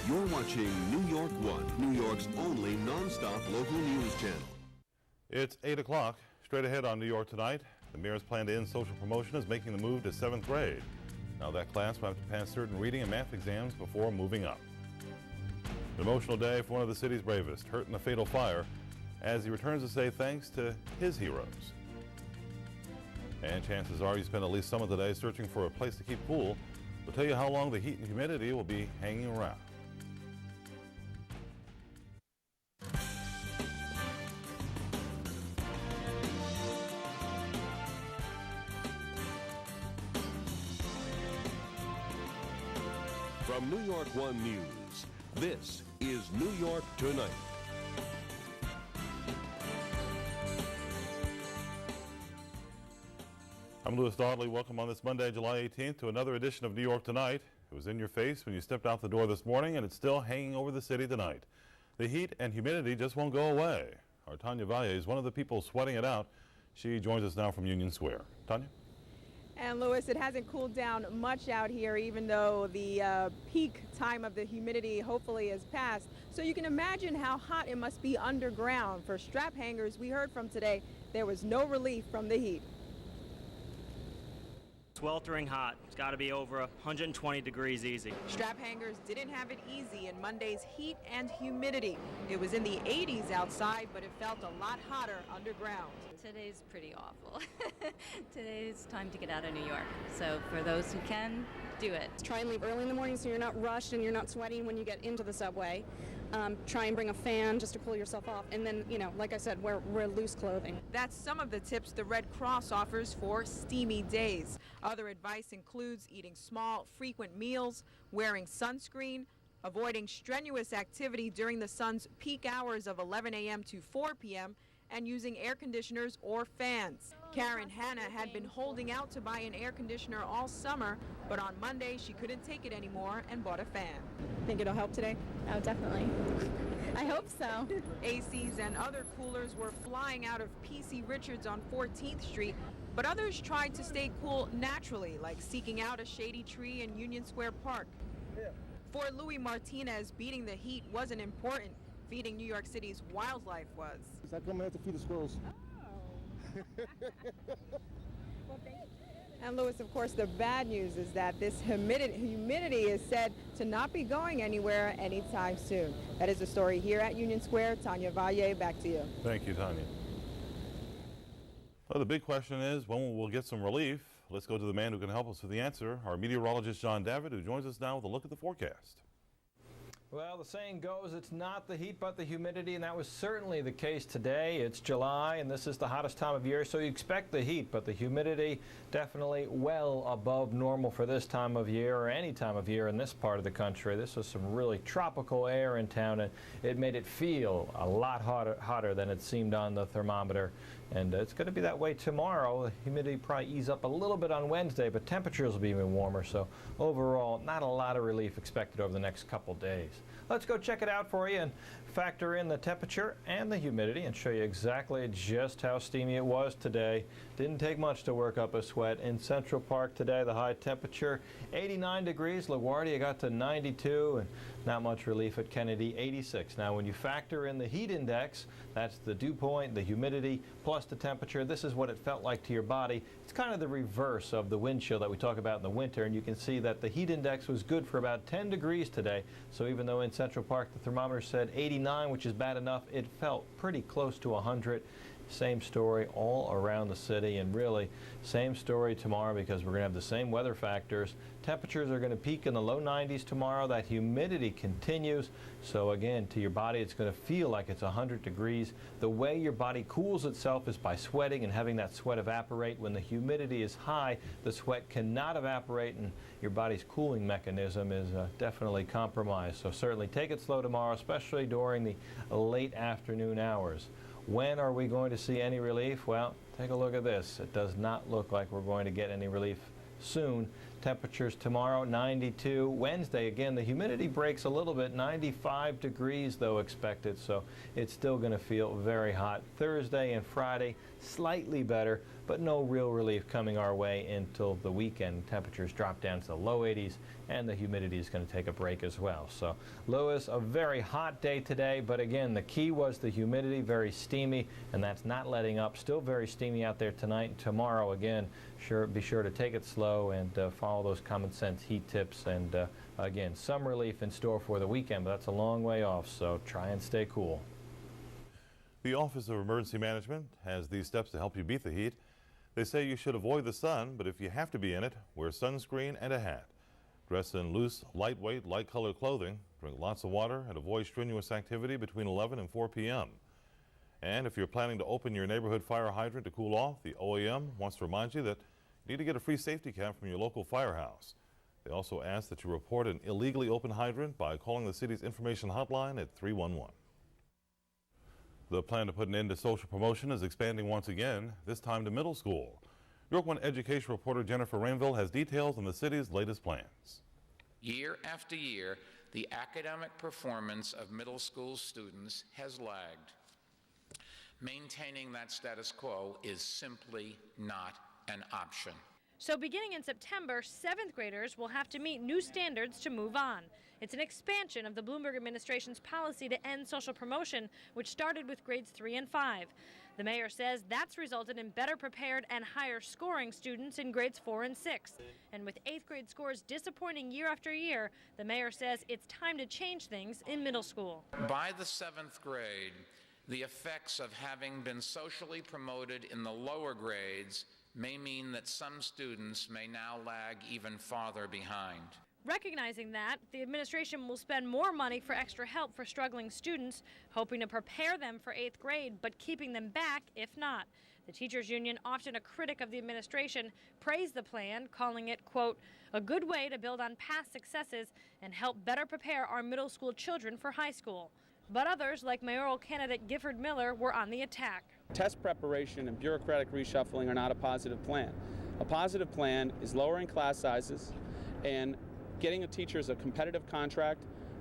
You're watching New York 1, New York's only non-stop local news channel. It's 8 o'clock. Straight ahead on New York Tonight, the mayor's plan to end social promotion is making the move to 7th grade. Now that class will have to pass certain reading and math exams before moving up. An emotional day for one of the city's bravest, hurt in a fatal fire, as he returns to say thanks to his heroes. And chances are you spend at least some of the day searching for a place to keep cool. We'll tell you how long the heat and humidity will be hanging around. From New York 1 News, this is New York Tonight. I'm Louis Dodley. Welcome on this Monday, July 18th, to another edition of New York Tonight. It was in your face when you stepped out the door this morning, and it's still hanging over the city tonight. The heat and humidity just won't go away. Our Tanya Valle is one of the people sweating it out. She joins us now from Union Square. Tanya? And Louis, it hasn't cooled down much out here, even though the peak time of the humidity hopefully has passed. So you can imagine how hot it must be underground. For strap hangers we heard from today, there was no relief from the heat. Sweltering hot. It's got to be over 120 degrees easy. Strap hangers didn't have it easy in Monday's heat and humidity. It was in the 80s outside, but it felt a lot hotter underground. Today's pretty awful. Today's time to get out of New York. So for those who can, do it. Try and leave early in the morning so you're not rushed and you're not sweating when you get into the subway. Try and bring a fan just to cool yourself off. And then, you know, like I said, wear loose clothing. That's some of the tips the Red Cross offers for steamy days. Other advice includes eating small, frequent meals, wearing sunscreen, avoiding strenuous activity during the sun's peak hours of 11 a.m. to 4 p.m., and using air conditioners or fans. Karen Hanna had been holding out to buy an air conditioner all summer, but on Monday she couldn't take it anymore and bought a fan. Think it'll help today? Oh, definitely. I hope so. ACs and other coolers were flying out of PC Richards on 14th Street, but others tried to stay cool naturally, like seeking out a shady tree in Union Square Park. For Louis Martinez, beating the heat wasn't important. Feeding New York City's wildlife was. I come here to feed the squirrels. Oh. Well, thank you. And Louis, of course, the bad news is that this humidity is said to not be going anywhere anytime soon. That is the story here at Union Square. Tanya Valle, back to you. Thank you, Tanya. Well, the big question is, when will we get some relief? Let's go to the man who can help us with the answer, our meteorologist, John David, who joins us now with a look at the forecast. Well, the saying goes, it's not the heat but the humidity, and that was certainly the case today. It's July, and this is the hottest time of year, so you expect the heat, but the humidity definitely well above normal for this time of year or any time of year in this part of the country. This was some really tropical air in town, and it made it feel a lot hotter than it seemed on the thermometer. And it's going to be that way tomorrow. The humidity probably ease up a little bit on Wednesday, but temperatures will be even warmer. So overall, not a lot of relief expected over the next couple days. Let's go check it out for you and factor in the temperature and the humidity and show you exactly just how steamy it was today. Didn't take much to work up a sweat. In Central Park today, the high temperature 89 degrees. LaGuardia got to 92, and not much relief at Kennedy, 86. Now, when you factor in the heat index, that's the dew point, the humidity, plus the temperature, this is what it felt like to your body. It's kind of the reverse of the wind chill that we talk about in the winter, and you can see that the heat index was good for about 10 degrees today. So even though in Central Park the thermometer said 89, which is bad enough, it felt pretty close to 100. Same story all around the city, and really same story tomorrow because we're going to have the same weather factors. Temperatures are going to peak in the low 90s tomorrow. That humidity continues. So again, to your body, it's going to feel like it's 100 degrees. The way your body cools itself is by sweating and having that sweat evaporate. When the humidity is high, the sweat cannot evaporate, and your body's cooling mechanism is definitely compromised. So certainly take it slow tomorrow, especially during the late afternoon hours. When are we going to see any relief? Well, take a look at this. It does not look like we're going to get any relief soon. Temperatures tomorrow, 92. Wednesday, again, the humidity breaks a little bit, 95 degrees though expected, so it's still going to feel very hot. Thursday and Friday, slightly better, but no real relief coming our way until the weekend. Temperatures drop down to the low 80s, and the humidity is going to take a break as well. So, Lewis, a very hot day today, but again, the key was the humidity, very steamy, and that's not letting up. Still very steamy out there tonight and tomorrow. Again, be sure to take it slow and follow those common sense heat tips. And again, some relief in store for the weekend, but that's a long way off, so try and stay cool. The Office of Emergency Management has these steps to help you beat the heat. They say you should avoid the sun, but if you have to be in it, wear sunscreen and a hat. Dress in loose, lightweight, light-colored clothing. Drink lots of water and avoid strenuous activity between 11 and 4 p.m. And if you're planning to open your neighborhood fire hydrant to cool off, the OEM wants to remind you that you need to get a free safety cap from your local firehouse. They also ask that you report an illegally open hydrant by calling the city's information hotline at 311. The plan to put an end to social promotion is expanding once again, this time to middle school. New York 1 education reporter Jennifer Rainville has details on the city's latest plans. Year after year, the academic performance of middle school students has lagged. Maintaining that status quo is simply not an option. So beginning in September, 7th graders will have to meet new standards to move on. It's an expansion of the Bloomberg administration's policy to end social promotion, which started with grades 3 and 5. The mayor says that's resulted in better prepared and higher scoring students in grades 4 and 6. And with 8th grade scores disappointing year after year, the mayor says it's time to change things in middle school. By the 7th grade, the effects of having been socially promoted in the lower grades may mean that some students may now lag even farther behind. Recognizing that, the administration will spend more money for extra help for struggling students, hoping to prepare them for 8th grade, but keeping them back if not. The teachers union, often a critic of the administration, praised the plan, calling it, quote, a good way to build on past successes and help better prepare our middle school children for high school. But others, like mayoral candidate Gifford Miller, were on the attack. Test preparation and bureaucratic reshuffling are not a positive plan. A positive plan is lowering class sizes and getting the teachers a competitive contract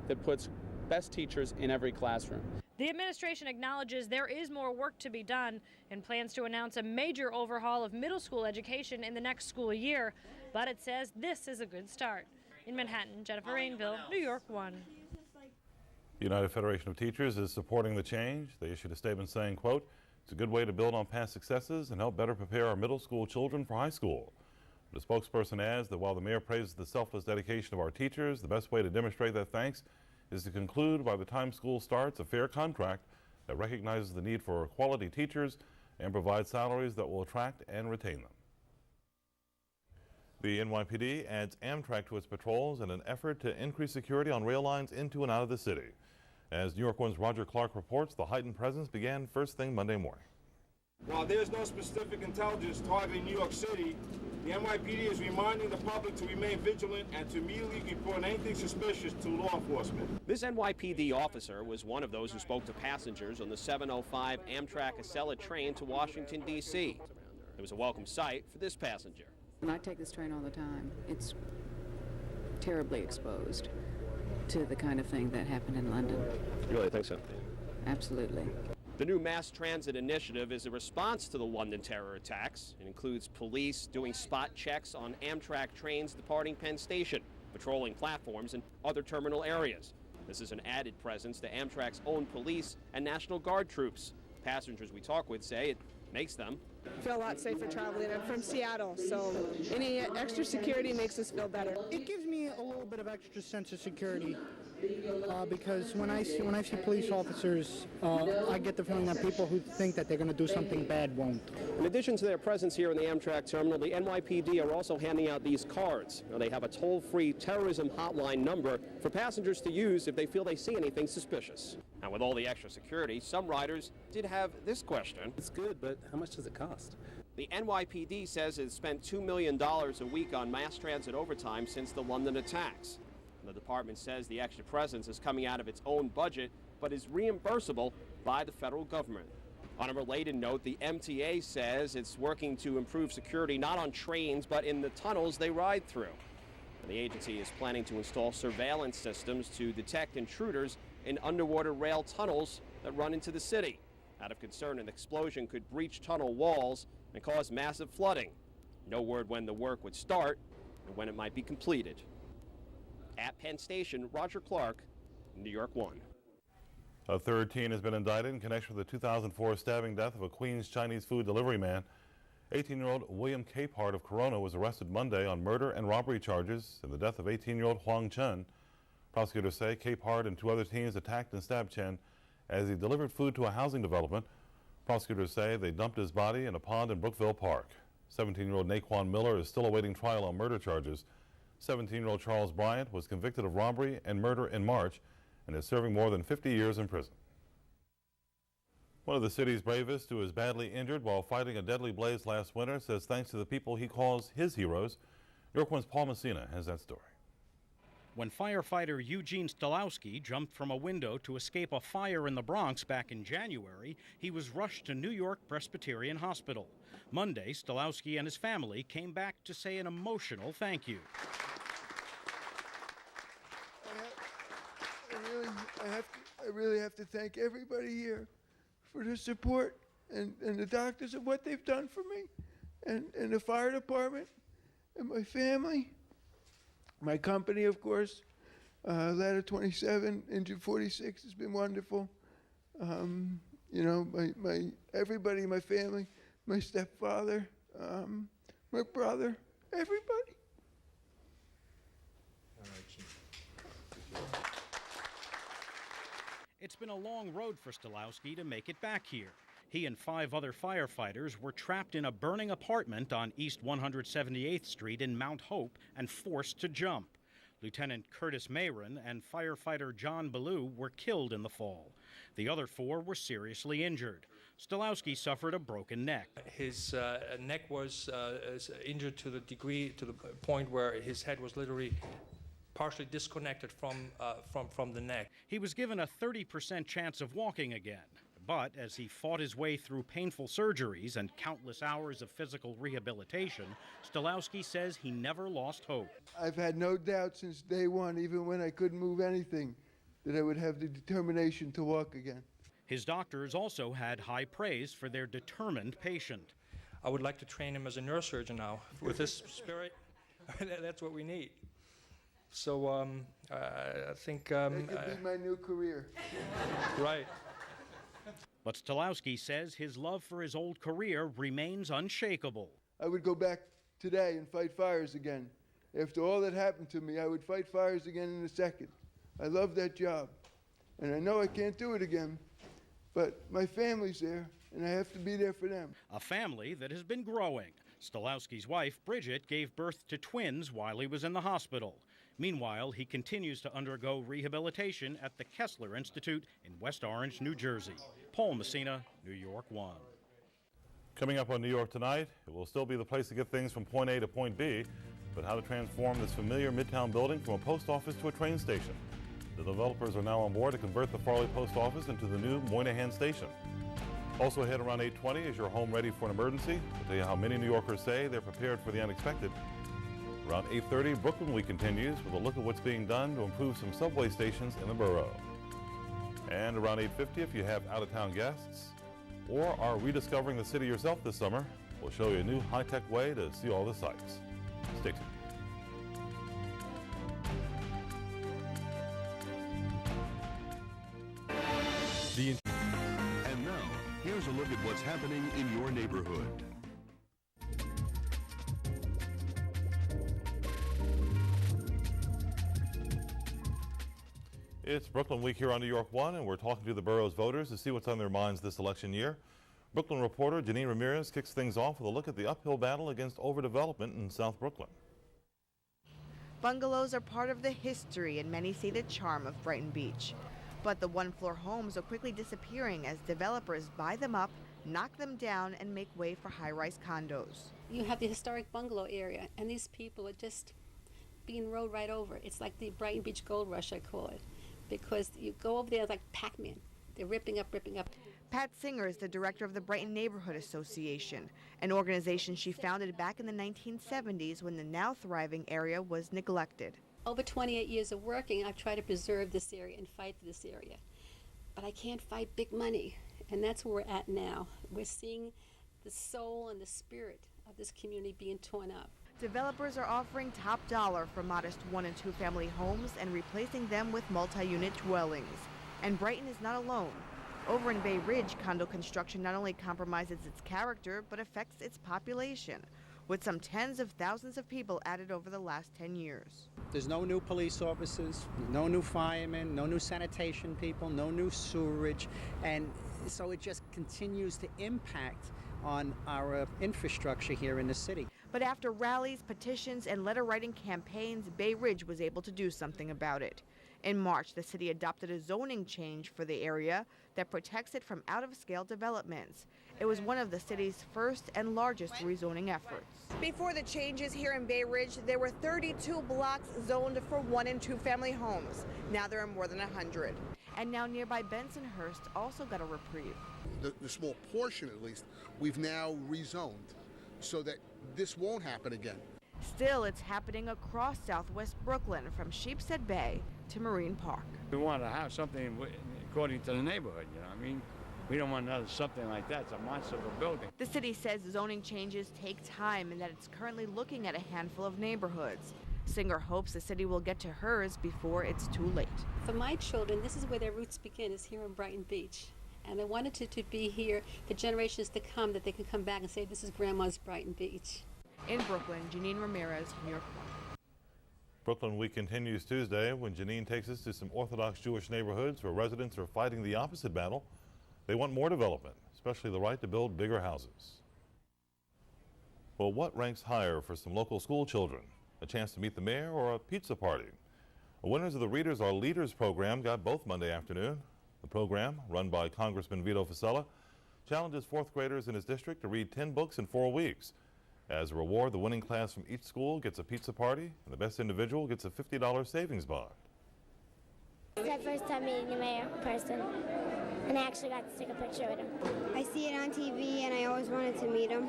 that puts best teachers in every classroom. The administration acknowledges there is more work to be done and plans to announce a major overhaul of middle school education in the next school year, but it says this is a good start. In Manhattan, Jennifer Rainville, New York 1. The United Federation of Teachers is supporting the change. They issued a statement saying, quote, it's a good way to build on past successes and help better prepare our middle school children for high school. The spokesperson adds that while the mayor praises the selfless dedication of our teachers, the best way to demonstrate that thanks is to conclude by the time school starts a fair contract that recognizes the need for quality teachers and provides salaries that will attract and retain them. The NYPD adds Amtrak to its patrols in an effort to increase security on rail lines into and out of the city. As New York 1's Roger Clark reports, the heightened presence began first thing Monday morning. While there's no specific intelligence targeting New York City, the NYPD is reminding the public to remain vigilant and to immediately report anything suspicious to law enforcement. This NYPD officer was one of those who spoke to passengers on the 705 Amtrak Acela train to Washington, D.C. It was a welcome sight for this passenger. And I take this train all the time. It's terribly exposed to the kind of thing that happened in London. You really think so? Absolutely. The new mass transit initiative is a response to the London terror attacks. It includes police doing spot checks on Amtrak trains departing Penn Station, patrolling platforms and other terminal areas. This is an added presence to Amtrak's own police and National Guard troops. Passengers we talk with say it makes them feel a lot safer traveling. I'm from Seattle, so any extra security makes us feel better. It gives me a little bit of extra sense of security because when I see police officers, I get the feeling that people who think that they're going to do something bad won't. In addition to their presence here in the Amtrak terminal, the NYPD are also handing out these cards. Now, they have a toll-free terrorism hotline number for passengers to use if they feel they see anything suspicious. Now, with all the extra security, some riders did have this question. It's good, but how much does it cost? The NYPD says it's spent $2 million a week on mass transit overtime since the London attacks. The department says the extra presence is coming out of its own budget, but is reimbursable by the federal government. On a related note, the MTA says it's working to improve security not on trains, but in the tunnels they ride through. The agency is planning to install surveillance systems to detect intruders in underwater rail tunnels that run into the city. Out of concern, an explosion could breach tunnel walls and cause massive flooding. No word when the work would start and when it might be completed. At Penn Station, Roger Clark, New York 1. A third teen has been indicted in connection with the 2004 stabbing death of a Queens Chinese food delivery man. 18-year-old William Capehart of Corona was arrested Monday on murder and robbery charges in the death of 18-year-old Huang Chen. Prosecutors say Capehart and 2 other teens attacked and stabbed Chen as he delivered food to a housing development. Prosecutors say they dumped his body in a pond in Brookville Park. 17-year-old Naquan Miller is still awaiting trial on murder charges. 17-year-old Charles Bryant was convicted of robbery and murder in March and is serving more than 50 years in prison. One of the city's bravest, who is badly injured while fighting a deadly blaze last winter, says thanks to the people he calls his heroes. New York 1's Paul Messina has that story. When firefighter Eugene Stolowski jumped from a window to escape a fire in the Bronx back in January, he was rushed to New York Presbyterian Hospital. Monday, Stolowski and his family came back to say an emotional thank you. I really have to thank everybody here for the support and the doctors and what they've done for me, and the fire department and my family, my company, of course. Ladder 27, Engine 46 has been wonderful. You know, my everybody, my family, my stepfather, my brother, everybody. It's been a long road for Stolowski to make it back here. He and 5 other firefighters were trapped in a burning apartment on East 178th Street in Mount Hope and forced to jump. Lieutenant Curtis Mayron and firefighter John Ballou were killed in the fall. The other 4 were seriously injured. Stolowski suffered a broken neck. His neck was injured to the point where his head was literally partially disconnected from the neck. He was given a 30% chance of walking again, but as he fought his way through painful surgeries and countless hours of physical rehabilitation, Stolowski says he never lost hope. I've had no doubt since day one, even when I couldn't move anything, that I would have the determination to walk again. His doctors also had high praise for their determined patient. I would like to train him as a neurosurgeon now. With this spirit, that's what we need. So I think... that could be my new career. Right. But Stolowski says his love for his old career remains unshakable. I would go back today and fight fires again. After all that happened to me, I would fight fires again in a second. I love that job. And I know I can't do it again, but my family's there, and I have to be there for them. A family that has been growing. Stolowski's wife, Bridget, gave birth to twins while he was in the hospital. Meanwhile, he continues to undergo rehabilitation at the Kessler Institute in West Orange, New Jersey. Paul Messina, New York 1. Coming up on New York Tonight, it will still be the place to get things from point A to point B, but how to transform this familiar Midtown building from a post office to a train station. The developers are now on board to convert the Farley Post Office into the new Moynihan Station. Also ahead around 8:20, is your home ready for an emergency? We'll tell you how many New Yorkers say they're prepared for the unexpected. Around 8:30, Brooklyn Week continues with a look at what's being done to improve some subway stations in the borough. And around 8:50, if you have out-of-town guests or are rediscovering the city yourself this summer, we'll show you a new high-tech way to see all the sights. Stay tuned. And now, here's a look at what's happening in your neighborhood. It's Brooklyn Week here on New York 1, and we're talking to the borough's voters to see what's on their minds this election year. Brooklyn reporter Janine Ramirez kicks things off with a look at the uphill battle against overdevelopment in South Brooklyn. Bungalows are part of the history and many say the charm of Brighton Beach. But the one-floor homes are quickly disappearing as developers buy them up, knock them down, and make way for high-rise condos. You have the historic bungalow area, and these people are just being rode right over. It's like the Brighton Beach Gold Rush, I call it, because you go over there like Pac-Man. They're ripping up, ripping up. Pat Singer is the director of the Brighton Neighborhood Association, an organization she founded back in the 1970s when the now thriving area was neglected. Over 28 years of working, I've tried to preserve this area and fight for this area. But I can't fight big money, and that's where we're at now. We're seeing the soul and the spirit of this community being torn up. Developers are offering top dollar for modest 1- and 2-family homes and replacing them with multi-unit dwellings. And Brighton is not alone. Over in Bay Ridge, condo construction not only compromises its character, but affects its population, with some tens of thousands of people added over the last 10 years. There's no new police officers, no new firemen, no new sanitation people, no new sewerage, and so it just continues to impact on our infrastructure here in the city. But after rallies, petitions, and letter-writing campaigns, Bay Ridge was able to do something about it. In March, the city adopted a zoning change for the area that protects it from out-of-scale developments. It was one of the city's first and largest rezoning efforts. Before the changes here in Bay Ridge, there were 32 blocks zoned for 1- and 2-family homes. Now there are more than 100. And now nearby Bensonhurst also got a reprieve. The small portion, at least, we've now rezoned so that this won't happen again. Still, it's happening across southwest Brooklyn, from Sheepshead Bay to Marine Park. We want to have something according to the neighborhood, you know what I mean? We don't want another something like that. It's a monster of a building. The city says zoning changes take time and that it's currently looking at a handful of neighborhoods. Singer hopes the city will get to hers before it's too late. For my children, this is where their roots begin, is here in Brighton Beach. And I wanted it to be here for generations to come, that they can come back and say, this is Grandma's Brighton Beach. In Brooklyn, Janine Ramirez, New York. Brooklyn Week continues Tuesday when Janine takes us to some Orthodox Jewish neighborhoods where residents are fighting the opposite battle. They want more development, especially the right to build bigger houses. Well, what ranks higher for some local school children? A chance to meet the mayor or a pizza party? The winners of the Readers Are Leaders program got both Monday afternoon. The program, run by Congressman Vito Fossella, challenges fourth graders in his district to read 10 books in 4 weeks. As a reward, the winning class from each school gets a pizza party, and the best individual gets a $50 savings bond. It's my first time meeting the mayor in person, and I actually got to take a picture with him. I see it on TV, and I always wanted to meet him.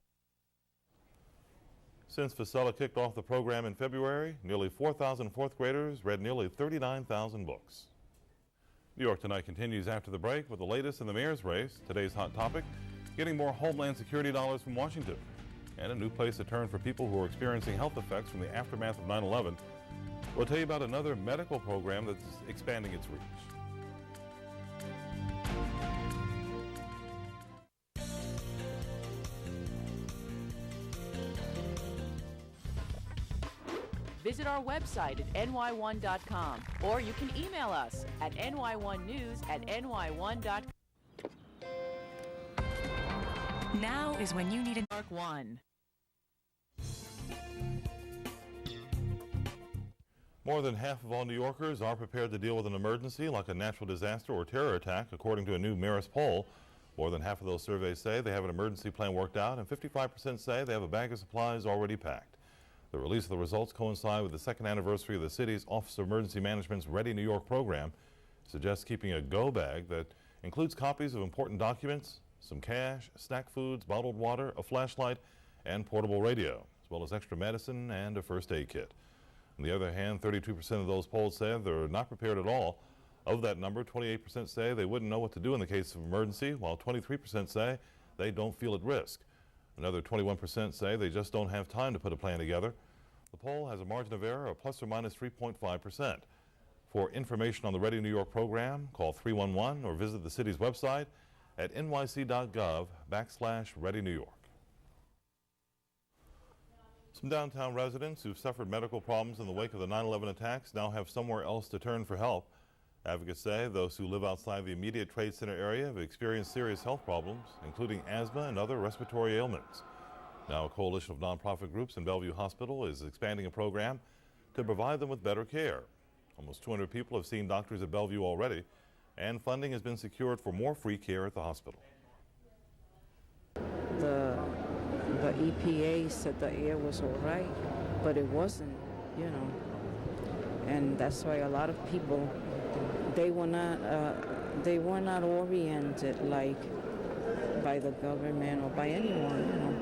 Since Fossella kicked off the program in February, nearly 4,000 fourth graders read nearly 39,000 books. New York Tonight continues after the break with the latest in the mayor's race. Today's hot topic, getting more Homeland Security dollars from Washington, and a new place to turn for people who are experiencing health effects from the aftermath of 9/11. We'll tell you about another medical program that's expanding its reach. Visit our website at ny1.com, or you can email us at ny1news@ny1.com. Now is when you need a Mark 1. More than half of all New Yorkers are prepared to deal with an emergency like a natural disaster or terror attack, according to a new Marist poll. More than half of those surveys say they have an emergency plan worked out, and 55% say they have a bag of supplies already packed. The release of the results coincide with the second anniversary of the city's Office of Emergency Management's Ready New York program. It suggests keeping a go bag that includes copies of important documents, some cash, snack foods, bottled water, a flashlight, and portable radio, as well as extra medicine and a first aid kit. On the other hand, 32% of those polled say they're not prepared at all. Of that number, 28% say they wouldn't know what to do in the case of emergency, while 23% say they don't feel at risk. Another 21% say they just don't have time to put a plan together. The poll has a margin of error of plus or minus 3.5%. For information on the Ready New York program, call 311 or visit the city's website at nyc.gov/Ready New York. Some downtown residents who've suffered medical problems in the wake of the 9/11 attacks now have somewhere else to turn for help. Advocates say those who live outside the immediate Trade Center area have experienced serious health problems, including asthma and other respiratory ailments. Now, a coalition of nonprofit groups in Bellevue Hospital is expanding a program to provide them with better care. Almost 200 people have seen doctors at Bellevue already, and funding has been secured for more free care at the hospital. The EPA said the air was all right, but it wasn't, you know. And that's why a lot of people, they were not they were not oriented like by the government or by anyone, you know.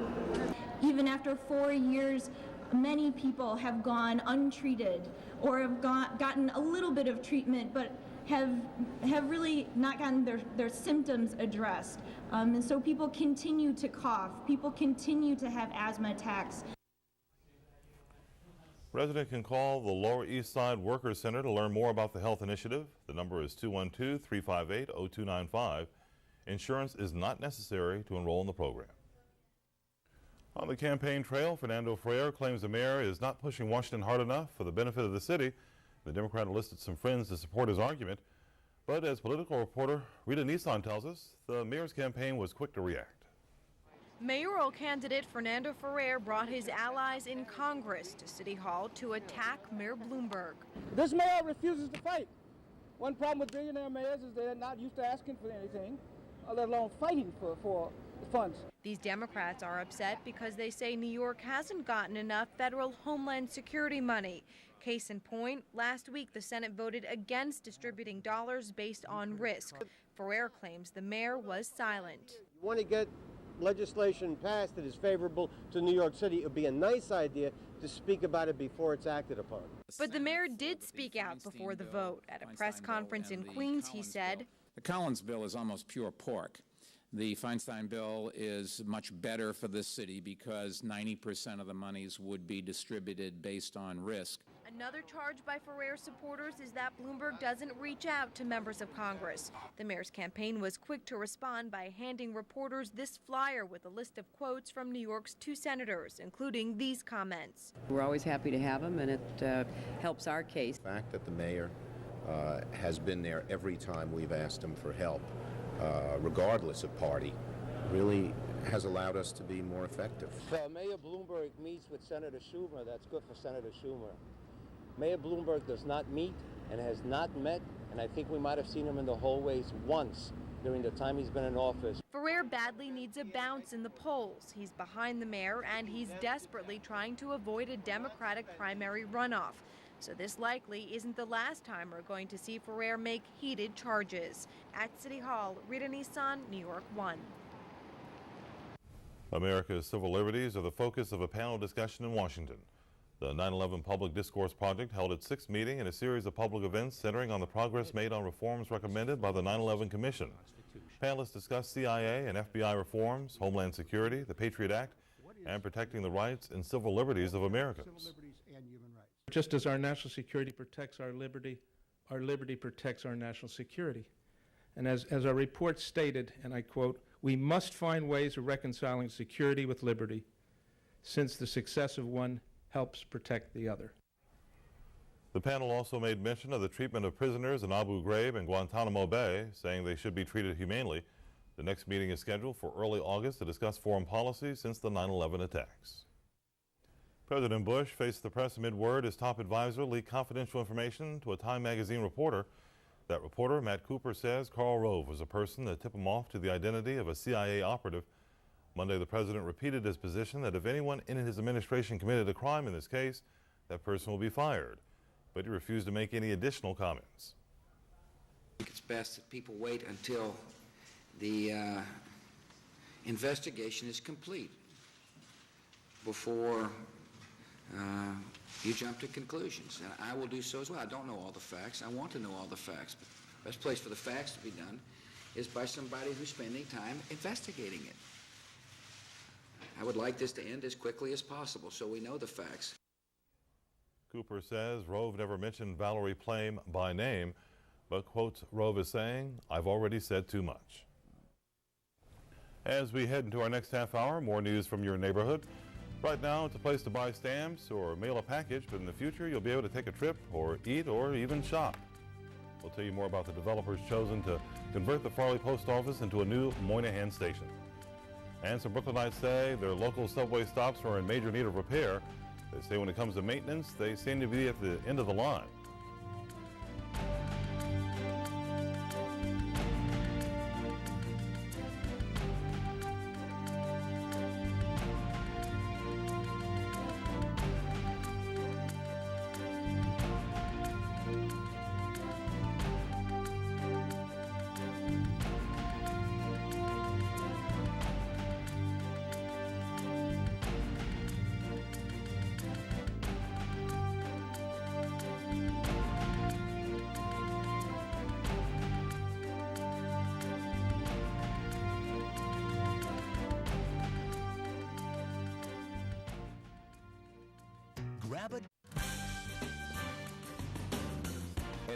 Even after 4 years, many people have gone untreated or have gotten a little bit of treatment, but have really not gotten their symptoms addressed. And so people continue to cough, people continue to have asthma attacks. Residents can call the Lower East Side Workers Center to learn more about the health initiative. The number is 212-358-0295. Insurance is not necessary to enroll in the program. On the campaign trail, Fernando Ferrer claims the mayor is not pushing Washington hard enough for the benefit of the city. The Democrat enlisted some friends to support his argument. But as political reporter Rita Nissan tells us, the mayor's campaign was quick to react. Mayoral candidate Fernando Ferrer brought his allies in Congress to City Hall to attack Mayor Bloomberg. This mayor refuses to fight. One problem with billionaire mayors is they're not used to asking for anything, let alone fighting for the funds. These Democrats are upset because they say New York hasn't gotten enough federal Homeland Security money. Case in point, last week the Senate voted against distributing dollars based on risk. Ferrer claims the mayor was silent. You want to get legislation passed that is favorable to New York City, it would be a nice idea to speak about it before it's acted upon. But the mayor did speak out before the vote. At a press conference in Queens, he said, "The Collins bill is almost pure pork. The Feinstein bill is much better for this city because 90% of the monies would be distributed based on risk." Another charge by Ferrer supporters is that Bloomberg doesn't reach out to members of Congress. The mayor's campaign was quick to respond by handing reporters this flyer with a list of quotes from New York's 2 senators, including these comments. We're always happy to have him, and it helps our case. The fact that the mayor has been there every time we've asked him for help, regardless of party, really has allowed us to be more effective. Well, Mayor Bloomberg meets with Senator Schumer. That's good for Senator Schumer. Mayor Bloomberg does not meet and has not met, and I think we might have seen him in the hallways once during the time he's been in office. Ferrer badly needs a bounce in the polls. He's behind the mayor, and he's desperately trying to avoid a Democratic primary runoff. So this likely isn't the last time we're going to see Ferrer make heated charges. At City Hall, Rita Nissan, New York 1. America's civil liberties are the focus of a panel discussion in Washington. The 9/11 Public Discourse Project held its 6th meeting in a series of public events centering on the progress made on reforms recommended by the 9/11 Commission. Panelists discussed CIA and FBI reforms, Homeland Security, the Patriot Act, and protecting the rights and civil liberties of Americans. Just as our national security protects our liberty protects our national security. And as our report stated, and I quote, "We must find ways of reconciling security with liberty, since the success of one helps protect the other." The panel also made mention of the treatment of prisoners in Abu Ghraib and Guantanamo Bay, saying they should be treated humanely. The next meeting is scheduled for early August to discuss foreign policy since the 9/11 attacks. President Bush faced the press amid word his top advisor leaked confidential information to a Time magazine reporter. That reporter, Matt Cooper, says Karl Rove was a person that tipped him off to the identity of a CIA operative. Monday, the president repeated his position that if anyone in his administration committed a crime in this case, that person will be fired. But he refused to make any additional comments. I think it's best that people wait until the investigation is complete before you jump to conclusions. And I will do so as well. I don't know all the facts. I want to know all the facts. But the best place for the facts to be done is by somebody who's spending time investigating it. I would like this to end as quickly as possible so we know the facts. Cooper says Rove never mentioned Valerie Plame by name, but quotes Rove as saying, "I've already said too much." As we head into our next half hour, more news from your neighborhood. Right now, it's a place to buy stamps or mail a package, but in the future, you'll be able to take a trip or eat or even shop. We'll tell you more about the developers chosen to convert the Farley Post Office into a new Moynihan station. And some Brooklynites say their local subway stops are in major need of repair. They say when it comes to maintenance, they seem to be at the end of the line.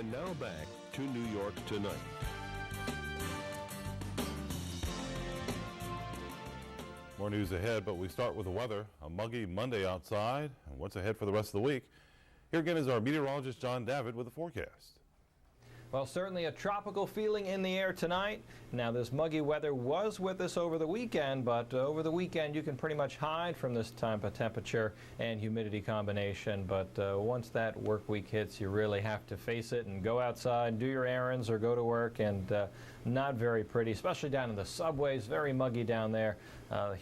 And now back to New York Tonight. More news ahead, but we start with the weather. A muggy Monday outside, and what's ahead for the rest of the week. Here again is our meteorologist John David with the forecast. Well, certainly a tropical feeling in the air tonight. Now, this muggy weather was with us over the weekend, but over the weekend you can pretty much hide from this type of temperature and humidity combination. But once that work week hits, you really have to face it and go outside, do your errands or go to work, and not very pretty, especially down in the subways. Very muggy down there.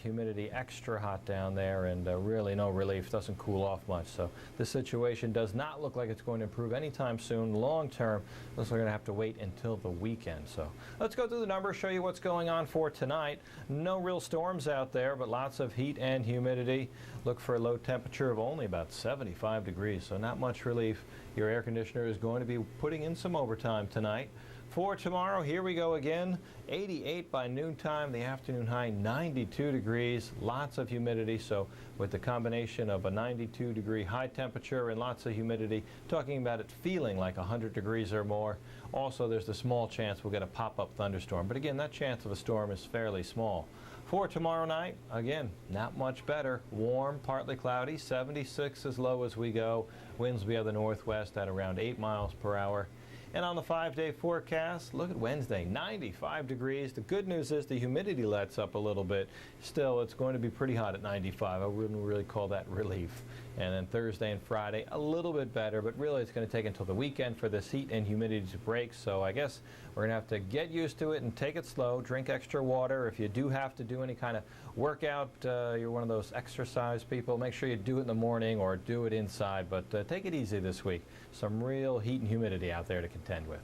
Humidity extra hot down there, and really no relief. Doesn't cool off much. So this situation does not look like it's going to improve anytime soon. Long term, looks like we're going to have to wait until the weekend. So let's go through the numbers, show you what's going on for tonight. No real storms out there, but lots of heat and humidity. Look for a low temperature of only about 75 degrees, so not much relief. Your air conditioner is going to be putting in some overtime tonight. For tomorrow, here we go again. 88 by noontime, the afternoon high 92 degrees, lots of humidity. So with the combination of a 92-degree high temperature and lots of humidity, talking about it feeling like 100 degrees or more. Also, there's the small chance we'll get a pop-up thunderstorm. But again, that chance of a storm is fairly small. For tomorrow night, again, not much better. Warm, partly cloudy, 76 as low as we go. Winds will be out of the northwest at around 8 miles per hour. And on the 5-day forecast, look at Wednesday, 95 degrees. The good news is the humidity lets up a little bit. Still, it's going to be pretty hot at 95. I wouldn't really call that relief. And then Thursday and Friday, a little bit better, but really it's going to take until the weekend for this heat and humidity to break. So I guess we're going to have to get used to it and take it slow. Drink extra water. If you do have to do any kind of workout, you're one of those exercise people, make sure you do it in the morning or do it inside. But take it easy this week. Some real heat and humidity out there to contend with.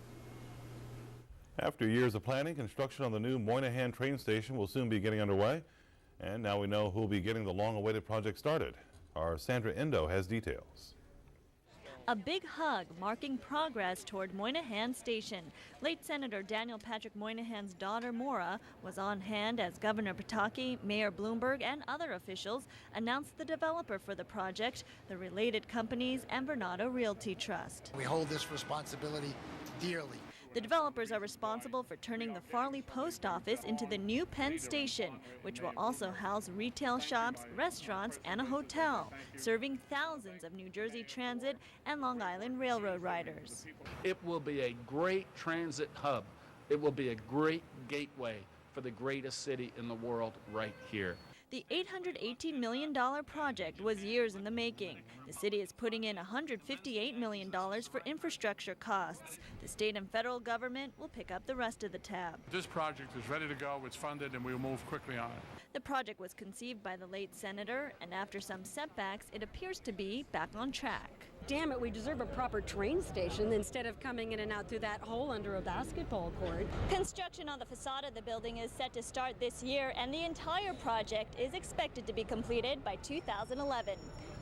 After years of planning, construction on the new Moynihan train station will soon be getting underway. And now we know who will be getting the long-awaited project started. Our Sandra Endo has details. A big hug marking progress toward Moynihan Station. Late Senator Daniel Patrick Moynihan's daughter, Maura, was on hand as Governor Pataki, Mayor Bloomberg, and other officials announced the developer for the project, the related companies, and Bernardo Realty Trust. We hold this responsibility dearly. The developers are responsible for turning the Farley Post Office into the new Penn Station, which will also house retail shops, restaurants, and a hotel, serving thousands of New Jersey Transit and Long Island Railroad riders. It will be a great transit hub. It will be a great gateway for the greatest city in the world right here. The $818 million project was years in the making. The city is putting in $158 million for infrastructure costs. The state and federal government will pick up the rest of the tab. This project is ready to go, it's funded, and we will move quickly on it. The project was conceived by the late senator, and after some setbacks, it appears to be back on track. Damn it, we deserve a proper train station instead of coming in and out through that hole under a basketball court. Construction on the facade of the building is set to start this year, and the entire project is expected to be completed by 2011.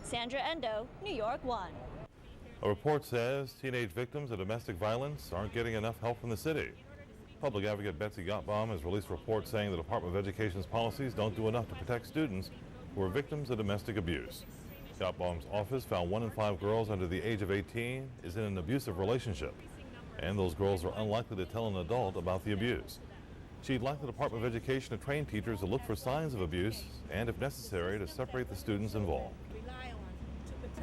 Sandra Endo, New York 1. A report says teenage victims of domestic violence aren't getting enough help from the city. Public advocate Betsy Gottbaum has released a report saying the Department of Education's policies don't do enough to protect students who are victims of domestic abuse. Gottbaum's office found 1 in 5 girls under the age of 18 is in an abusive relationship, and those girls are unlikely to tell an adult about the abuse. She'd like the Department of Education to train teachers to look for signs of abuse and, if necessary, to separate the students involved.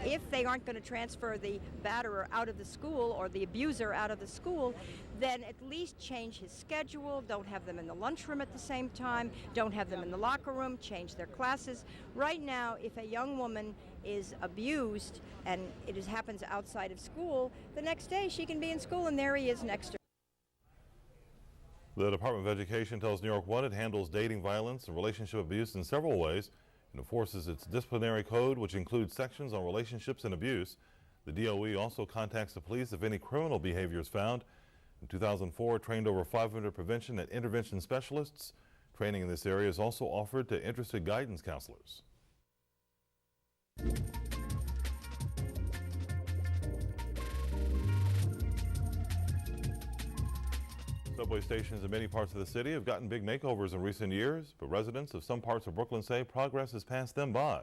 If they aren't going to transfer the batterer out of the school or the abuser out of the school, then at least change his schedule, don't have them in the lunchroom at the same time, don't have them in the locker room, change their classes. Right now, if a young woman is abused and it happens outside of school, the next day she can be in school and there he is next to her. The Department of Education tells New York 1 it handles dating violence and relationship abuse in several ways and enforces its disciplinary code, which includes sections on relationships and abuse. The DOE also contacts the police if any criminal behavior is found. In 2004, it trained over 500 prevention and intervention specialists. Training in this area is also offered to interested guidance counselors. Subway stations in many parts of the city have gotten big makeovers in recent years, but residents of some parts of Brooklyn say progress has passed them by.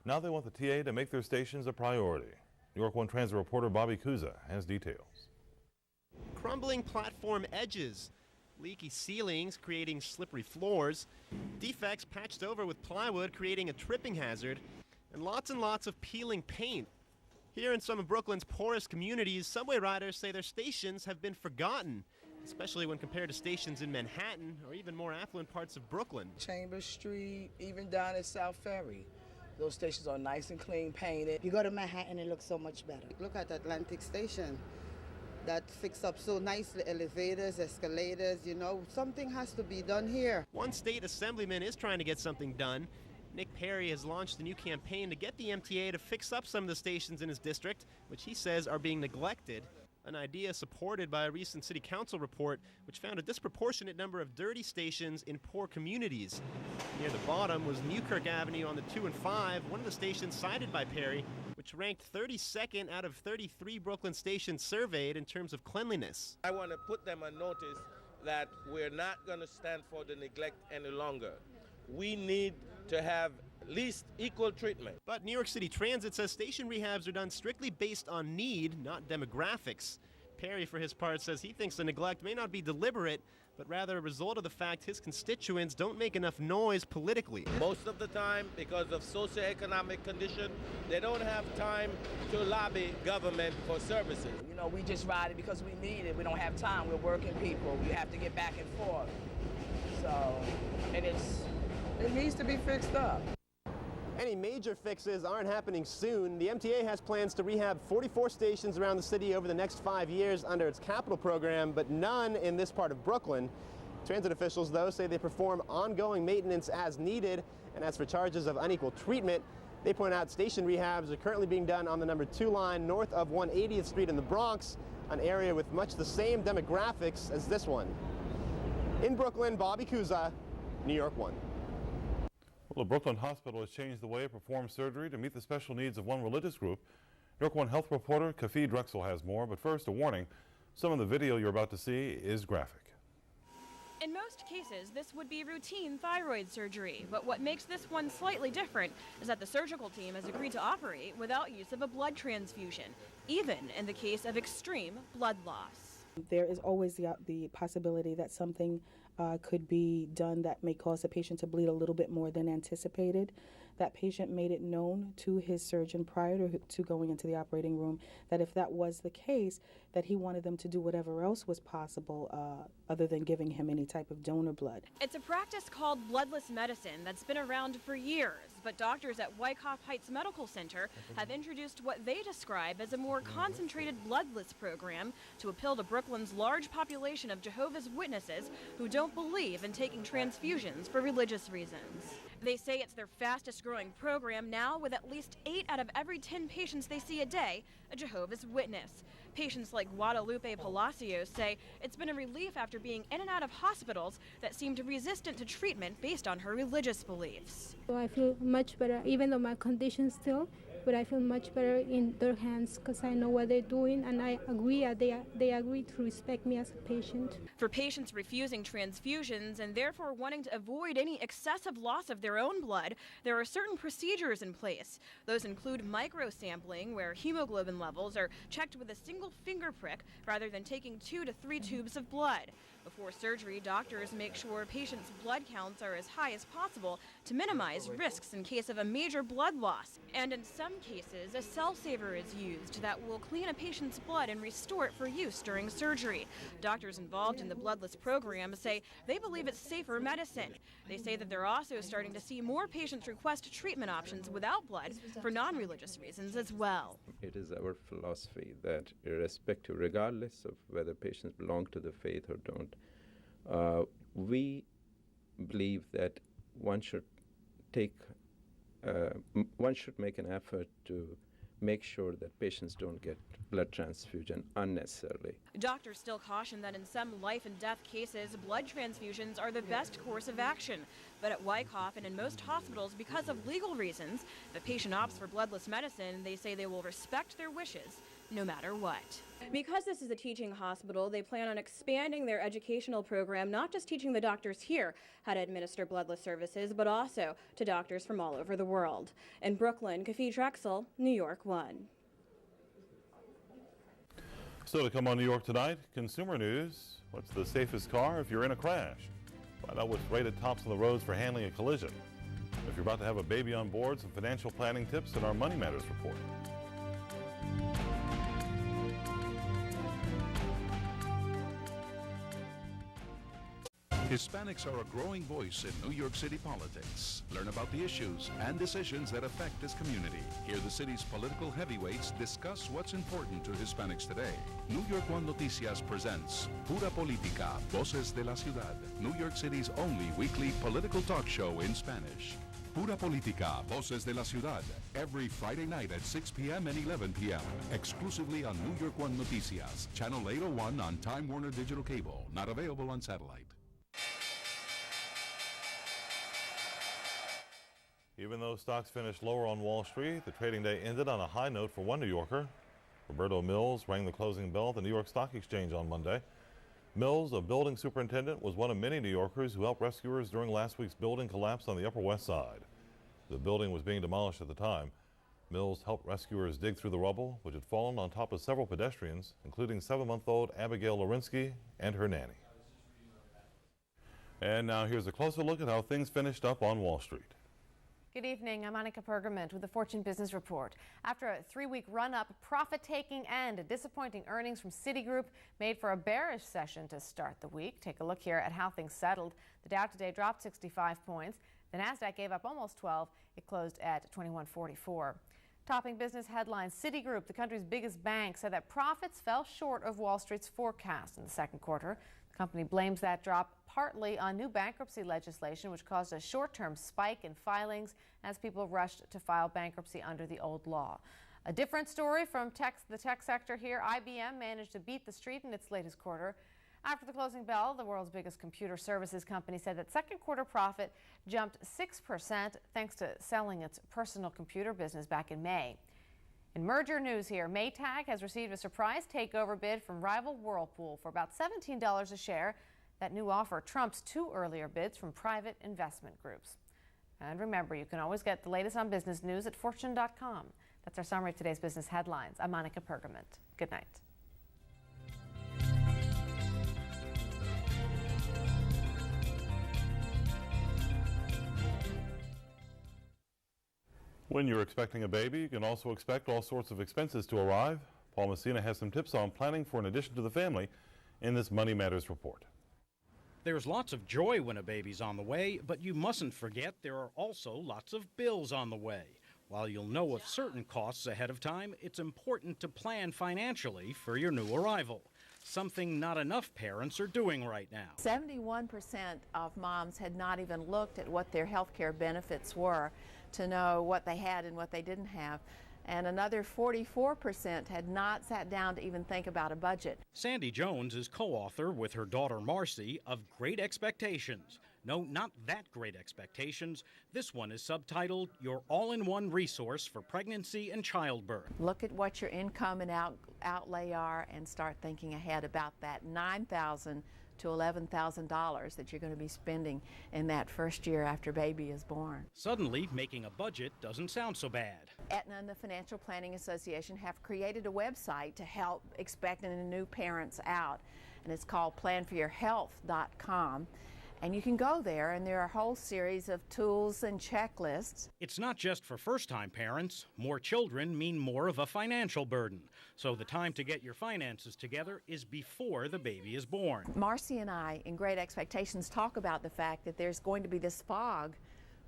Now they want the TA to make their stations a priority. New York 1 Transit reporter Bobby Kuza has details. crumbling platform edges, leaky ceilings creating slippery floors, defects patched over with plywood creating a tripping hazard, and lots of peeling paint. Here in some of Brooklyn's poorest communities, subway riders say their stations have been forgotten, especially when compared to stations in Manhattan or even more affluent parts of Brooklyn. Chambers Street, even down at South Ferry. Those stations are nice and clean painted. You go to Manhattan, it looks so much better. Look at Atlantic Station. That fixed up so nicely, elevators, escalators, you know, something has to be done here. One state assemblyman is trying to get something done. Nick Perry has launched a new campaign to get the MTA to fix up some of the stations in his district, which he says are being neglected. An idea supported by a recent city council report, which found a disproportionate number of dirty stations in poor communities. Near the bottom was Newkirk Avenue on the 2 and 5, one of the stations cited by Perry, which ranked 32nd out of 33 Brooklyn stations surveyed in terms of cleanliness. I want to put them on notice that we're not going to stand for the neglect any longer. We need to have at least equal treatment. But New York City Transit says station rehabs are done strictly based on need, not demographics. Perry, for his part, says he thinks the neglect may not be deliberate, but rather a result of the fact his constituents don't make enough noise politically. Most of the time, because of socioeconomic condition, they don't have time to lobby government for services. You know, we just ride it because we need it. We don't have time. We're working people. We have to get back and forth. So, and it needs to be fixed up. Any major fixes aren't happening soon. The MTA has plans to rehab 44 stations around the city over the next 5 years under its capital program, but none in this part of Brooklyn. Transit officials, though, say they perform ongoing maintenance as needed, and as for charges of unequal treatment, they point out station rehabs are currently being done on the number 2 line north of 180th Street in the Bronx, an area with much the same demographics as this one. In Brooklyn, Bobby Kuza, New York 1. Well, a Brooklyn hospital has changed the way it performs surgery to meet the special needs of one religious group. New York 1 health reporter Kafi Drexel has more, but first a warning. Some of the video you're about to see is graphic. In most cases, this would be routine thyroid surgery, but what makes this one slightly different is that the surgical team has agreed to operate without use of a blood transfusion, even in the case of extreme blood loss. There is always the possibility that something could be done that may cause the patient to bleed a little bit more than anticipated. That patient made it known to his surgeon prior to going into the operating room that if that was the case, that he wanted them to do whatever else was possible other than giving him any type of donor blood. It's a practice called bloodless medicine that's been around for years, but doctors at Wyckoff Heights Medical Center have introduced what they describe as a more concentrated bloodless program to appeal to Brooklyn's large population of Jehovah's Witnesses who don't believe in taking transfusions for religious reasons. They say it's their fastest growing program now, with at least 8 out of every 10 patients they see a day a Jehovah's Witness. Patients like Guadalupe Palacios say it's been a relief after being in and out of hospitals that seemed resistant to treatment based on her religious beliefs. I feel much better, even though my condition still, but I feel much better in their hands because I know what they're doing, and I agree they agree to respect me as a patient. For patients refusing transfusions and therefore wanting to avoid any excessive loss of their own blood, there are certain procedures in place. Those include microsampling, where hemoglobin levels are checked with a single finger prick rather than taking 2 to 3 tubes of blood. Before surgery, doctors make sure patients' blood counts are as high as possible to minimize risks in case of a major blood loss. And in some cases, a cell saver is used that will clean a patient's blood and restore it for use during surgery. Doctors involved in the bloodless program say they believe it's safer medicine. They say that they're also starting to see more patients request treatment options without blood for non-religious reasons as well. It is our philosophy that irrespective, regardless of whether patients belong to the faith or don't, we believe that one should make an effort to make sure that patients don't get blood transfusion unnecessarily. Doctors still caution that in some life and death cases, blood transfusions are the best course of action. But at Wyckoff and in most hospitals, because of legal reasons, if a patient opts for bloodless medicine, they say they will respect their wishes no matter what. Because this is a teaching hospital, they plan on expanding their educational program, not just teaching the doctors here how to administer bloodless services, but also to doctors from all over the world. In Brooklyn, Kafi Drexel, New York 1. Still to come on New York Tonight, consumer news. What's the safest car if you're in a crash? Find out what's rated tops on the roads for handling a collision. If you're about to have a baby on board, some financial planning tips in our Money Matters report. Hispanics are a growing voice in New York City politics. Learn about the issues and decisions that affect this community. Hear the city's political heavyweights discuss what's important to Hispanics today. New York 1 Noticias presents Pura Política, Voces de la Ciudad, New York City's only weekly political talk show in Spanish. Pura Política, Voces de la Ciudad, every Friday night at 6 p.m. and 11 p.m. exclusively on New York 1 Noticias, channel 801 on Time Warner Digital Cable, not available on satellite. Even though stocks finished lower on Wall Street, the trading day ended on a high note for one New Yorker. Roberto Mills rang the closing bell at the New York Stock Exchange on Monday. Mills, a building superintendent, was one of many New Yorkers who helped rescuers during last week's building collapse on the Upper West Side. The building was being demolished at the time. Mills helped rescuers dig through the rubble, which had fallen on top of several pedestrians, including 7-month-old Abigail Lorinsky and her nanny. And now here's a closer look at how things finished up on Wall Street. Good evening, I'm Monica Pergament with the Fortune Business Report. After a 3-week run-up, profit-taking and disappointing earnings from Citigroup made for a bearish session to start the week. Take a look here at how things settled. The Dow today dropped 65 points. The Nasdaq gave up almost 12. It closed at 2144. Topping business headlines, Citigroup, the country's biggest bank, said that profits fell short of Wall Street's forecast in the second quarter. The company blames that drop partly on new bankruptcy legislation, which caused a short-term spike in filings as people rushed to file bankruptcy under the old law. A different story from the tech sector here. IBM managed to beat the street in its latest quarter. After the closing bell, the world's biggest computer services company said that second quarter profit jumped 6% thanks to selling its personal computer business back in May. In merger news here, Maytag has received a surprise takeover bid from rival Whirlpool for about $17 a share. That new offer trumps 2 earlier bids from private investment groups. And remember, you can always get the latest on business news at fortune.com. That's our summary of today's business headlines. I'm Monica Pergament. Good night. When you're expecting a baby, you can also expect all sorts of expenses to arrive. Paul Messina has some tips on planning for an addition to the family in this Money Matters report. There's lots of joy when a baby's on the way, but you mustn't forget there are also lots of bills on the way. While you'll know of certain costs ahead of time, it's important to plan financially for your new arrival, something not enough parents are doing right now. 71% of moms had not even looked at what their health care benefits were to know what they had and what they didn't have. And another 44% had not sat down to even think about a budget. Sandy Jones is co-author with her daughter Marcy of Great Expectations. No, not that great expectations. This one is subtitled Your All-in-One Resource for Pregnancy and Childbirth. Look at what your income and outlay are and start thinking ahead about that $9,000 to $11,000 that you're going to be spending in that first year after baby is born. Suddenly, making a budget doesn't sound so bad. Aetna and the Financial Planning Association have created a website to help expectant and new parents out, and it's called planforyourhealth.com. And you can go there, and there are a whole series of tools and checklists. It's not just for first-time parents. More children mean more of a financial burden. So the time to get your finances together is before the baby is born. Marcy and I, in Great Expectations, talk about the fact that there's going to be this fog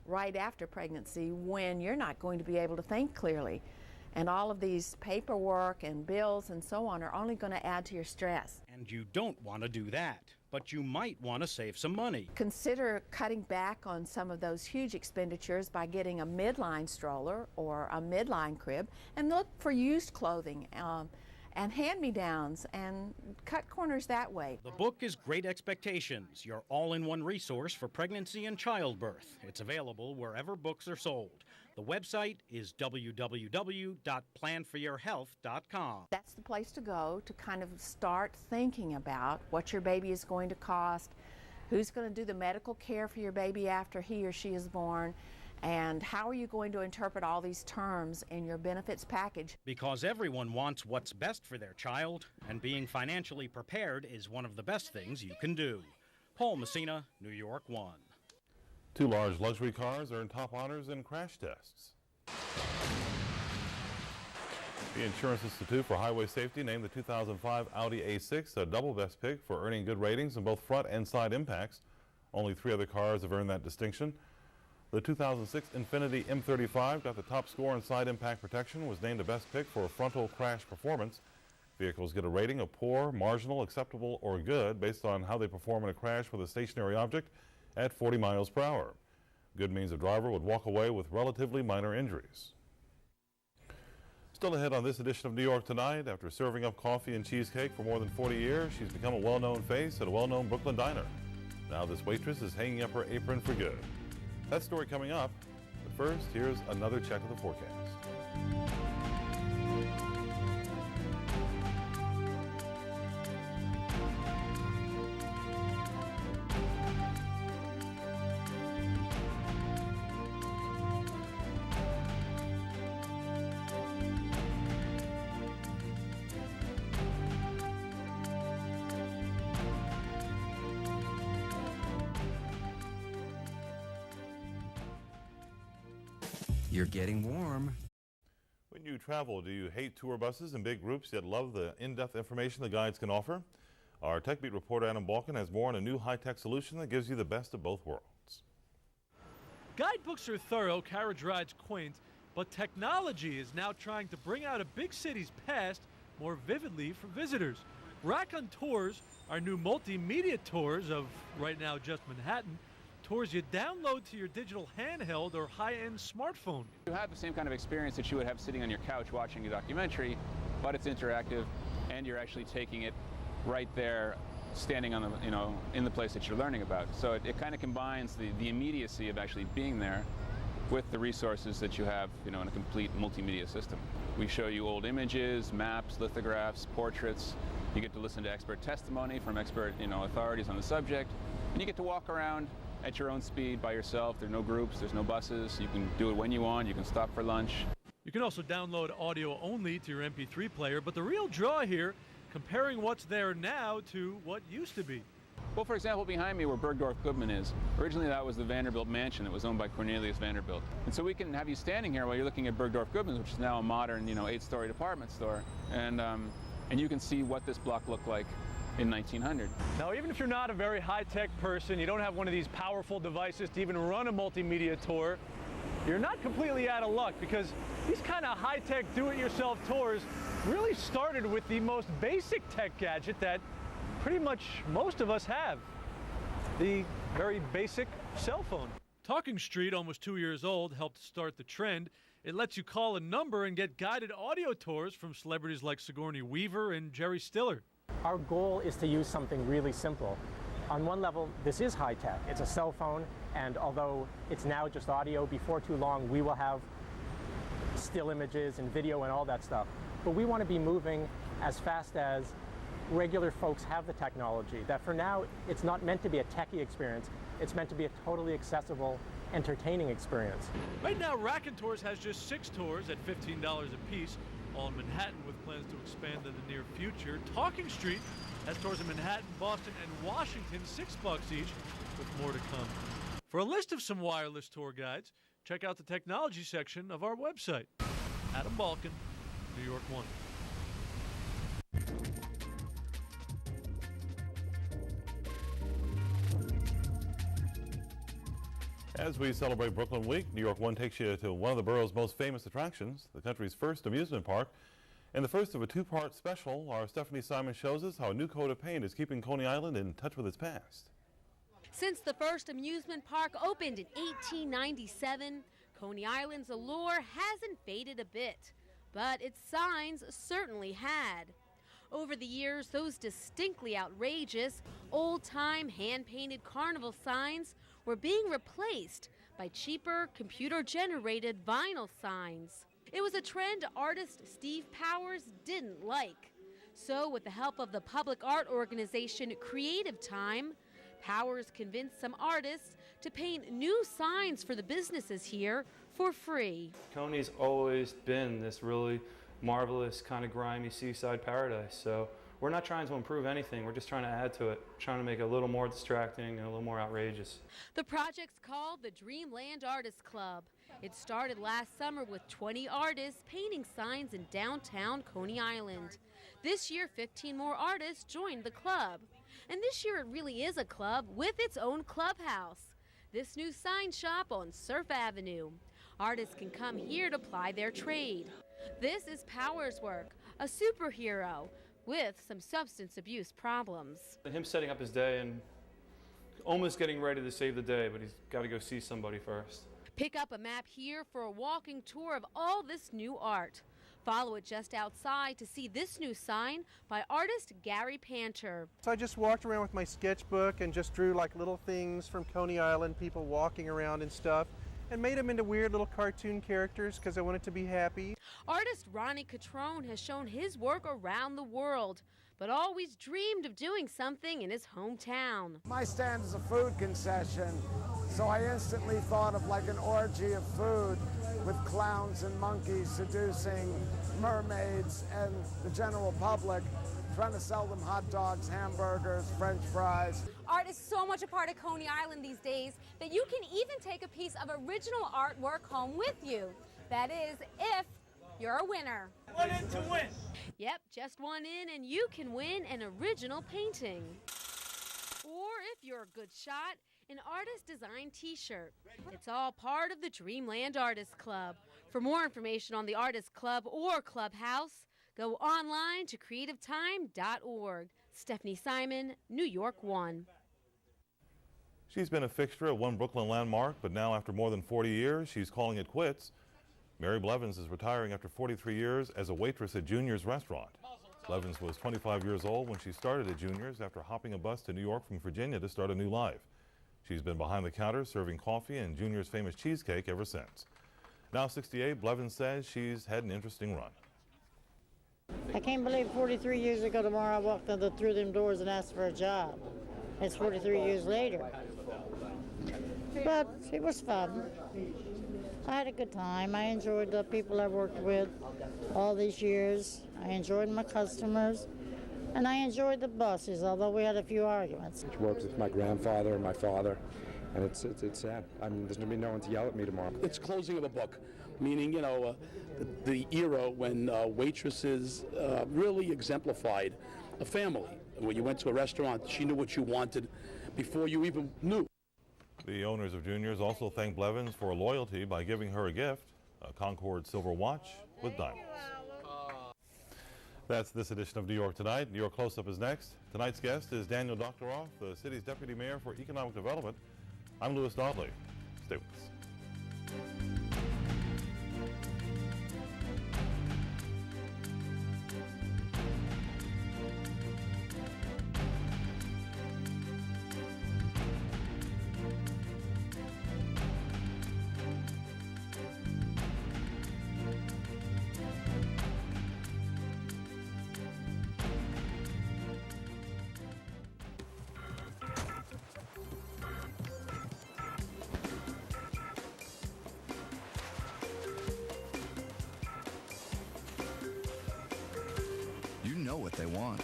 right after pregnancy when you're not going to be able to think clearly. And all of these paperwork and bills and so on are only going to add to your stress. And you don't want to do that, but you might want to save some money. Consider cutting back on some of those huge expenditures by getting a midline stroller or a midline crib, and look for used clothing and hand-me-downs and cut corners that way. The book is Great Expectations, your all-in-one resource for pregnancy and childbirth. It's available wherever books are sold. The website is www.planforyourhealth.com. That's the place to go to kind of start thinking about what your baby is going to cost, who's going to do the medical care for your baby after he or she is born, And how are you going to interpret all these terms in your benefits package? Because everyone wants what's best for their child, and being financially prepared is one of the best things you can do. Paul Messina, New York 1. 2 large luxury cars earned top honors in crash tests. The Insurance Institute for Highway Safety named the 2005 Audi A6 a double best pick for earning good ratings in both front and side impacts. Only 3 other cars have earned that distinction. The 2006 Infiniti M35 got the top score in side impact protection, was named a best pick for frontal crash performance. Vehicles get a rating of poor, marginal, acceptable, or good based on how they perform in a crash with a stationary object at 40 miles per hour. Good means a driver would walk away with relatively minor injuries. Still ahead on this edition of New York Tonight, after serving up coffee and cheesecake for more than 40 years, she's become a well-known face at a well-known Brooklyn diner. Now this waitress is hanging up her apron for good. That story coming up, but first, here's another check of the forecast. You're getting warm. When you travel, do you hate tour buses and big groups yet love the in-depth information the guides can offer? Our Tech Beat reporter Adam Balkin has more on a new high-tech solution that gives you the best of both worlds. Guidebooks are thorough, carriage rides quaint, but technology is now trying to bring out a big city's past more vividly for visitors. Raconteurs, our new multimedia tours of right now just Manhattan, tours you download to your digital handheld or high-end smartphone. You have the same kind of experience that you would have sitting on your couch watching a documentary, but it's interactive and you're actually taking it right there, standing on the, in the place that you're learning about. So it kind of combines the immediacy of actually being there with the resources that you have, in a complete multimedia system. We show you old images, maps, lithographs, portraits. You get to listen to expert testimony from expert, authorities on the subject, and you get to walk around at your own speed by yourself. There are no groups, there's no buses. You can do it when you want. You can stop for lunch. You can also download audio only to your MP3 player, but the real draw here, comparing what's there now to what used to be. Well, for example, behind me where Bergdorf Goodman is, originally that was the Vanderbilt mansion. It was owned by Cornelius Vanderbilt. And so we can have you standing here while you're looking at Bergdorf Goodman, which is now a modern, 8-story department store. And you can see what this block looked like in 1900. Now, even if you're not a very high-tech person, you don't have one of these powerful devices to even run a multimedia tour, you're not completely out of luck, because these kind of high-tech do-it-yourself tours really started with the most basic tech gadget that pretty much most of us have, the very basic cell phone. Talking Street, almost 2 years old, helped start the trend. It lets you call a number and get guided audio tours from celebrities like Sigourney Weaver and Jerry Stiller. Our goal is to use something really simple. On one level, this is high-tech. It's a cell phone, and although it's now just audio, before too long we will have still images and video and all that stuff. But we want to be moving as fast as regular folks have the technology, that for now it's not meant to be a techie experience, it's meant to be a totally accessible, entertaining experience. Right now, Raconteurs has just 6 tours at $15 a piece, all in Manhattan with plans to expand in the near future. Talking Street has tours in Manhattan, Boston, and Washington, $6 each, with more to come. For a list of some wireless tour guides, check out the technology section of our website. Adam Balkin, New York 1. As we celebrate Brooklyn Week, New York 1 takes you to one of the borough's most famous attractions, the country's first amusement park. In the first of a 2-part special, our Stephanie Simon shows us how a new coat of paint is keeping Coney Island in touch with its past. Since the first amusement park opened in 1897, Coney Island's allure hasn't faded a bit, but its signs certainly had. Over the years, those distinctly outrageous, old-time, hand-painted carnival signs were being replaced by cheaper, computer-generated vinyl signs. It was a trend artist Steve Powers didn't like. So with the help of the public art organization Creative Time, Powers convinced some artists to paint new signs for the businesses here for free. Coney's always been this really marvelous, kind of grimy seaside paradise. So we're not trying to improve anything. We're just trying to add to it, trying to make it a little more distracting and a little more outrageous. The project's called the Dreamland Artists Club. It started last summer with 20 artists painting signs in downtown Coney Island. This year, 15 more artists joined the club. And this year it really is a club with its own clubhouse. This new sign shop on Surf Avenue. Artists can come here to ply their trade. This is Power's work, a superhero with some substance abuse problems. Him setting up his day and almost getting ready to save the day, but he's got to go see somebody first. Pick up a map here for a walking tour of all this new art. Follow it just outside to see this new sign by artist Gary Panter. So I just walked around with my sketchbook and just drew like little things from Coney Island, people walking around and stuff, and made them into weird little cartoon characters because I wanted to be happy. Artist Ronnie Catrone has shown his work around the world, but always dreamed of doing something in his hometown. My stand is a food concession, so I instantly thought of like an orgy of food with clowns and monkeys seducing mermaids and the general public, trying to sell them hot dogs, hamburgers, French fries. Art is so much a part of Coney Island these days that you can even take a piece of original artwork home with you. That is, if you're a winner. One in to win. Yep, just one in and you can win an original painting. Or if you're a good shot, an artist-designed t-shirt. It's all part of the Dreamland Artists Club. For more information on the Artists Club or Clubhouse, go online to creativetime.org. Stephanie Simon, New York 1. She's been a fixture at one Brooklyn landmark, but now after more than 40 years, she's calling it quits. Mary Blevins is retiring after 43 years as a waitress at Junior's restaurant. Blevins was 25 years old when she started at Junior's after hopping a bus to New York from Virginia to start a new life. She's been behind the counter serving coffee and Junior's famous cheesecake ever since. Now 68, Blevins says she's had an interesting run. I can't believe 43 years ago tomorrow I walked through them doors and asked for a job. It's 43 years later. But it was fun. I had a good time. I enjoyed the people I worked with all these years. I enjoyed my customers. And I enjoyed the buses, although we had a few arguments. I worked with my grandfather and my father, and it's sad. I mean, there's going to be no one to yell at me tomorrow. It's closing of a book, meaning, you know, the era when waitresses really exemplified a family. When you went to a restaurant, she knew what you wanted before you even knew. The owners of Junior's also thanked Blevins for her loyalty by giving her a gift, a Concord silver watch with diamonds. That's this edition of New York Tonight. New York Close-Up is next. Tonight's guest is Daniel Doctoroff, the city's Deputy Mayor for Economic Development. I'm Louis Dodley. Stay with us. Know what they want.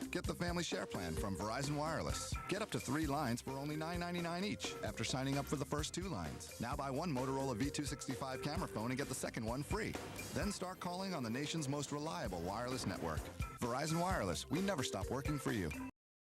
Get the Family SharePlan from Verizon Wireless. Get up to 3 lines for only $9.99 each after signing up for the first 2 lines. Now buy one Motorola V265 camera phone and get the second one free. Then start calling on the nation's most reliable wireless network. Verizon Wireless, we never stop working for you.